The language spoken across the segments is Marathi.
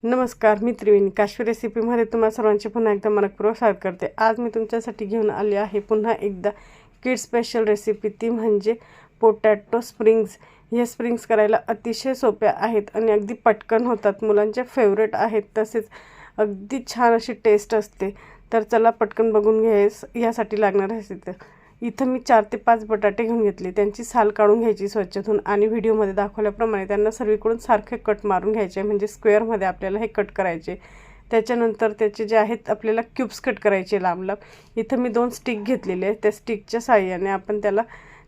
नमस्कार, मी त्रिवेणी काश्मीर रेसिपीमध्ये तुम्हा सर्वांचे पुन्हा एकदा मनपूर्वक स्वागत करते। आज मी तुमच्यासाठी घेऊन आली आहे पुन्हा एकदा किड स्पेशल रेसिपी, ती म्हणजे पोटॅटो स्प्रिंग्स। हे स्प्रिंग्स करायला अतिशय सोपे आहेत आणि अगदी पटकन होतात, मुलांचे फेवरेट आहेत, तसेच अगदी छान अशी टेस्ट असते। तर चला पटकन बघून घ्यायस यासाठी लागणार आहे। इथं मी 4 ते 5 बटाटे घेऊन घेतले, त्यांची साल काढून घ्यायची स्वच्छ धुवून आणि व्हिडिओमध्ये दाखवल्याप्रमाणे त्यांना सर्वीकडून सारखे कट मारून घ्यायचे, म्हणजे स्क्वेअरमध्ये आपल्याला हे कट करायचे। त्याच्यानंतर त्याचे जे आहेत आपल्याला क्यूब्स कट करायचे लांब लांब। इथं मी 2 स्टिक घेतलेले आहेत, त्या स्टिकच्या साहाय्याने आपण त्याला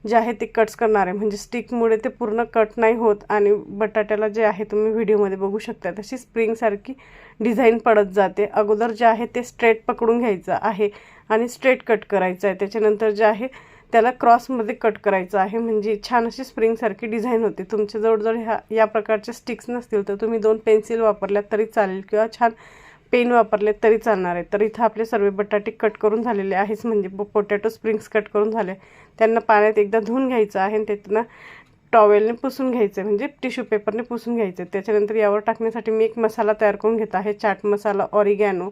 जे आहे ते कट्स करणार आहे, म्हणजे स्टिकमुळे ते पूर्ण कट नाही होत आणि बटाट्याला जे आहे तुम्ही व्हिडिओमध्ये बघू शकता तशी स्प्रिंगसारखी डिझाईन पडत जाते। अगोदर जे आहे ते स्ट्रेट पकडून घ्यायचं आहे आणि स्ट्रेट कट करायचं आहे, त्याच्यानंतर जे आहे त्याला क्रॉसमध्ये कट करायचं आहे, म्हणजे छान अशी स्प्रिंगसारखी डिझाईन होते। तुमच्या जवळ या प्रकारचे स्टिक्स नसतील तर तुम्ही 2 पेन्सिल वापरल्या तरी चालेल किंवा छान पेन वापरले तरी चालणार आहे। तर इथं आपले सर्व बटाटे कट करून झालेले आहेत, म्हणजे पोटॅटो स्प्रिंग्स कट करून झाले। त्यांना पाण्यात एकदा धुवून घ्यायचं आहे, त्यांना टॉवेलने पुसून घ्यायचं, म्हणजे टिश्यू पेपरने पुसून घ्यायचं। त्याच्यानंतर यावर टाकण्यासाठी मी एक मसाला तयार करून घेत आहे, चाट मसाला, ऑरिगॅनो,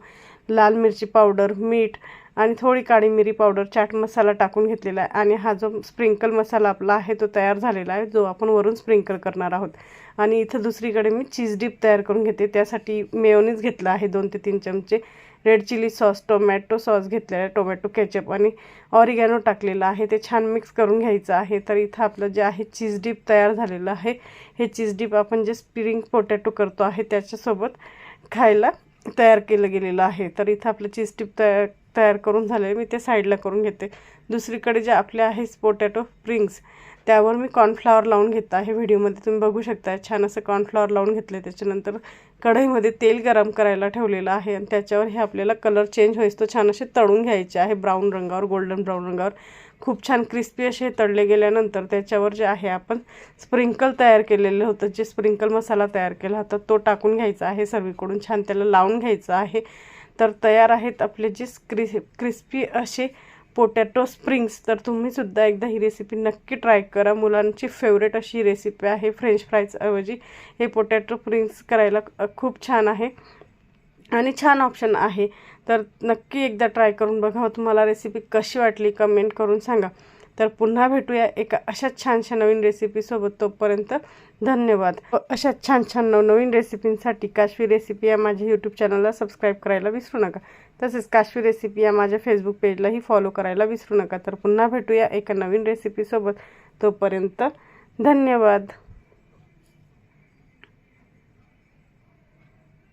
लाल मिरची पावडर, मीठ आणि थोडी काळी मिरी पावडर, चाट मसाला टाकून घेतलेला आहे। आणि हा जो स्प्रिंकल मसाला आपला आहे तो तयार झालेला आहे, जो आपण वरून स्प्रिंकल करणार आहोत। आणि इथं दुसरीकडे मी चीज डिप तयार करून घेते, त्यासाठी मेयोनीज घेतला आहे 2 ते 3 चमचे, red chilli sauce, tomato sauce घेतलेला आहे, टोमॅटो केचप आणि ऑरिगॅनो टाकलेला आहे, ते छान मिक्स करून घ्यायचं आहे। तर इथं आपलं जे आहे चीज डिप तयार झालेलं आहे। हे चीज डिप आपण जे स्प्रिंग पोटॅटो करतो आहे त्याच्यासोबत खायला तयार केलं गेलेलं आहे। तर इथं आपलं चीज डिप तयार करून झाले, मी ते साईडला करून घेते। दुसरीकडे जे आपले आहे पोटॅटो स्प्रिंग्स, त्यावर मी कॉर्नफ्लॉवर लावून घेत आहे, व्हिडिओमध्ये तुम्ही बघू शकता। छान असं कॉर्नफ्लॉवर लावून घेतले, त्याच्यानंतर कढईमध्ये तेल गरम करायला ठेवलेलं आहे आणि त्याच्यावर हे आपल्याला कलर चेंज होईस तो छान असे तळून घ्यायचे आहे, ब्राऊन रंगावर, गोल्डन ब्राऊन रंगावर खूप छान क्रिस्पी असे तळले गेल्यानंतर त्याच्यावर जे आहे आपण स्प्रिंकल तयार केलेलं होतं, जे स्प्रिंकल मसाला तयार केला होता तो टाकून घ्यायचा आहे, सर्वीकडून छान त्याला लावून घ्यायचं आहे। तर तयार आहेत आपले जे क्रिस्पी असे पोटॅटो स्प्रिंग्स। तर तुम्ही सुद्धा एकदा ही रेसिपी नक्की ट्राय करा, मुलांची फेवरेट अशी रेसिपी आहे। फ्रेंच फ्राईजऐवजी हे पोटॅटो स्प्रिंग्स करायला खूप छान आहे आणि छान ऑप्शन आहे। तर नक्की एकदा ट्राय करून बघा, तुम्हाला रेसिपी कशी वाटली कमेंट करून सांगा। तर पुन्हा भेटूया एका अशाच छानशा नवीन रेसिपीसोबत, तोपर्यंत धन्यवाद। अशा छान छान नवनवीन रेसिपींसाठी काश्मीर रेसिपी या माझ्या यूट्यूब चॅनलला सबस्क्राईब करायला विसरू नका, तसेच काश्मीर रेसिपी या माझ्या फेसबुक पेजलाही फॉलो करायला विसरू नका। तर पुन्हा भेटूया एका नवीन रेसिपीसोबत, तोपर्यंत धन्यवाद।